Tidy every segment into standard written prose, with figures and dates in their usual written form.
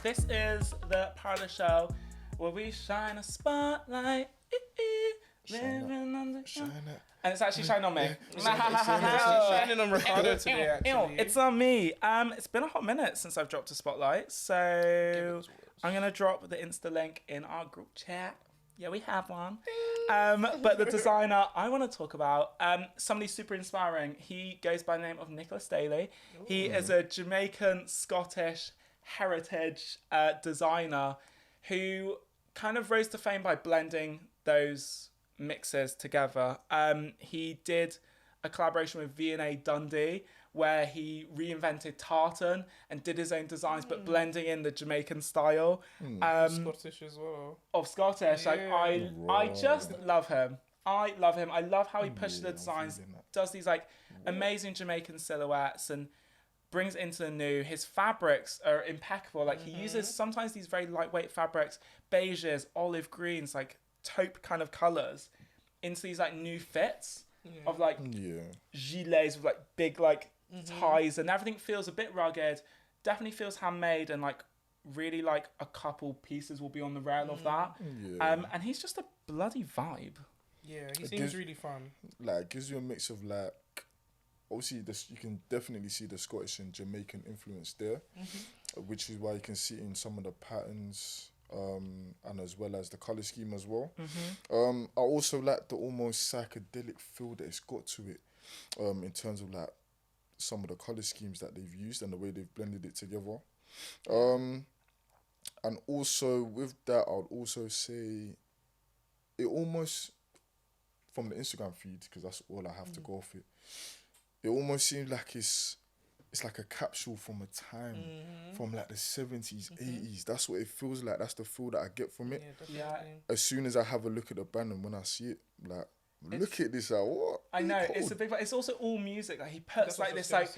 This is the part of the show where we shine a spotlight. Living on the Shine it. And it's actually shining on me. It's shining on Ricardo today, actually. It's on me. It's been a hot minute since I've dropped a spotlight, so I'm gonna drop the Insta link in our group chat. Yeah, we have one. But the designer I want to talk about, somebody super inspiring. He goes by the name of Nicholas Daley. Ooh. He is a Jamaican Scottish heritage designer who kind of rose to fame by blending those mixes together. He did a collaboration with V&A Dundee where he reinvented tartan and did his own designs but blending in the Jamaican style. Scottish as well. Of Scottish. Yeah. I just love him. I love him. I love how he pushes the designs, does these like amazing Jamaican silhouettes and brings it into the new. His fabrics are impeccable. Like he uses sometimes these very lightweight fabrics, beiges, olive greens, like taupe kind of colours into these like new fits of like gilets with like big like ties, and everything feels a bit rugged, definitely feels handmade, and like really like a couple pieces will be on the rail of that. And he's just a bloody vibe. Yeah, he seems really fun. Like, gives you a mix of like, obviously this, you can definitely see the Scottish and Jamaican influence there, which is why you can see it in some of the patterns, and as well as the colour scheme as well. I also like the almost psychedelic feel that it's got to it, in terms of like some of the colour schemes that they've used and the way they've blended it together. And also with that, I would also say it almost, from the Instagram feed, because that's all I have to go off it, it almost seems like it's like a capsule from a time from like the 70s, 80s. That's what it feels like. That's the feel that I get from it. Yeah. As soon as I have a look at the band and when I see it, like, look at this, like, what? I know, it's a big, it's also all music. Like he puts like this like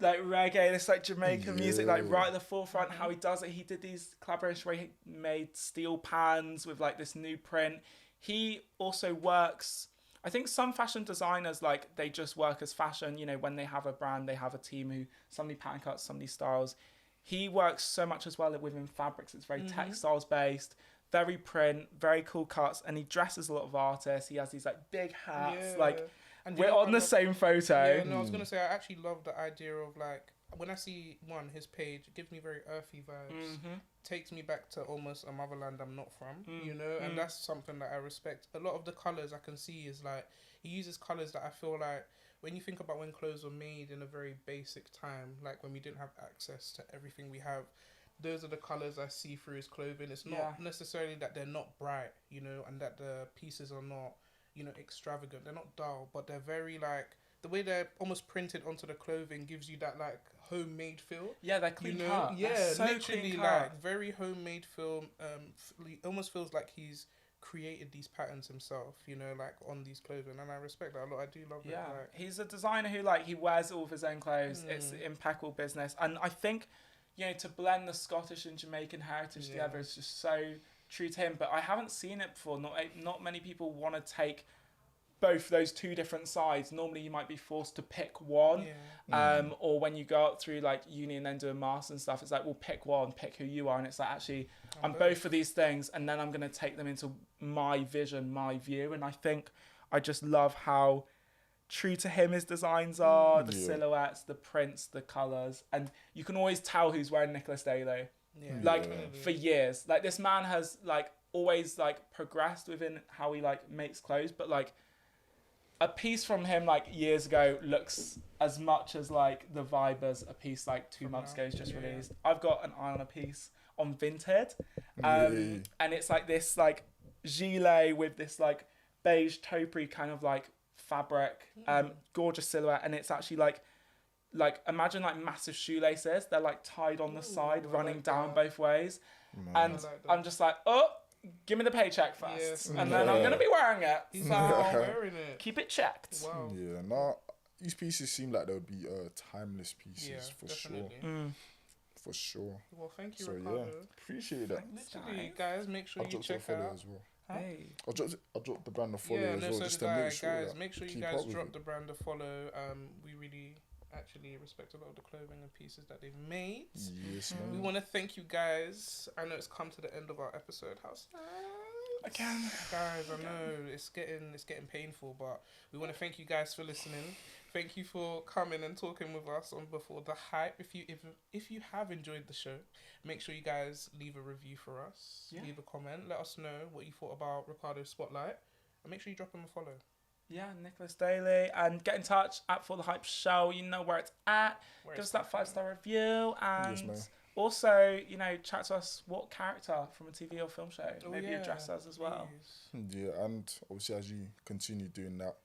reggae, this like Jamaican music like right at the forefront. How he does it. He did these collaborations where he made steel pans with like this new print. He also works, I think some fashion designers, like, they just work as fashion. You know, when they have a brand, they have a team who, somebody pattern cuts, somebody styles. He works so much as well within fabrics. It's very textiles based, very print, very cool cuts, and he dresses a lot of artists. He has these like big hats, like, and we're on the same photo. Yeah, no, I was gonna say, I actually love the idea of like, when I see his page, it gives me very earthy vibes. Takes me back to almost a motherland I'm not from, you know, and that's something that I respect. A lot of the colours I can see is like, he uses colours that I feel like, when you think about when clothes were made in a very basic time, like when we didn't have access to everything we have, those are the colours I see through his clothing. It's not necessarily that they're not bright, you know, and that the pieces are not, you know, extravagant. They're not dull, but they're very like, the way they're almost printed onto the clothing gives you that like homemade feel. Yeah, they're clean cut. Yeah, so literally like very homemade film. Almost feels like he's created these patterns himself, you know, like on these clothing, and I respect that a lot. I do love it. Like, he's a designer who like, he wears all of his own clothes. It's impeccable business, and I think, you know, to blend the Scottish and Jamaican heritage together is just so true to him. But I haven't seen it before. Not many people want to take both those two different sides. Normally you might be forced to pick one, or when you go up through like uni and then do a master and stuff, it's like, well, pick one, pick who you are, and it's like, actually I'm both of these things, and then I'm going to take them into my vision, my view. And I think I just love how true to him his designs are, the silhouettes, the prints, the colours, and you can always tell who's wearing Nicholas Daley. For years, like, this man has like always like progressed within how he like makes clothes, but like a piece from him like years ago looks as much as like the vibe as a piece like 2 months ago is just released. I've got an eye on a piece on Vinted, and it's like this like gilet with this like beige taupery kind of like fabric, gorgeous silhouette, and it's actually like imagine like massive shoelaces. They're like tied on the side, running down both ways, and I'm just like, oh, give me the paycheck first, and then I'm gonna be wearing it. He's wearing it. Keep it checked. Wow. Yeah, nah, these pieces seem like they would be timeless pieces for definitely. sure. For sure. Well, thank you, So Ricardo. yeah, appreciate that. Literally, guys, make sure you check out as well. Hey, I'll drop the brand a follow as well, so just did to I, make sure. guys, make sure you keep guys up with drop it. the brand a follow. We really actually respect a lot of the clothing and pieces that they've made. Yes, We man. want to thank you guys. I know it's come to the end of our episode. How sad. Again. Guys, I know it's getting painful, but we want to thank you guys for listening. Thank you for coming and talking with us on Before the Hype. If you have enjoyed the show, make sure you guys leave a review for us. Yeah. Leave a comment. Let us know what you thought about Ricardo's Spotlight, and make sure you drop him a follow. Yeah, Nicholas Daley, and get in touch at For the Hype Show. You know where it's at. Give us that 5-star review, and Yes, man. also, you know, chat to us what character from a TV or film show. Maybe address us as well. Please. Yeah, and obviously as you continue doing that,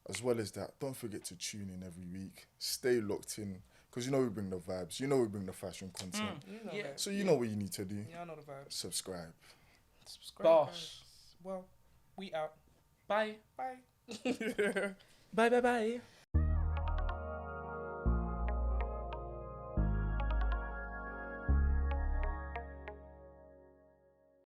as well as that, don't forget to tune in every week. Stay locked in, because you know we bring the vibes. You know we bring the fashion content. You know Yeah. that. So you know what you need to do. Yeah, I know the vibe. Subscribe. Subscribe. Bosh. Guys. Well, we out. Bye. Bye. Bye, bye, bye.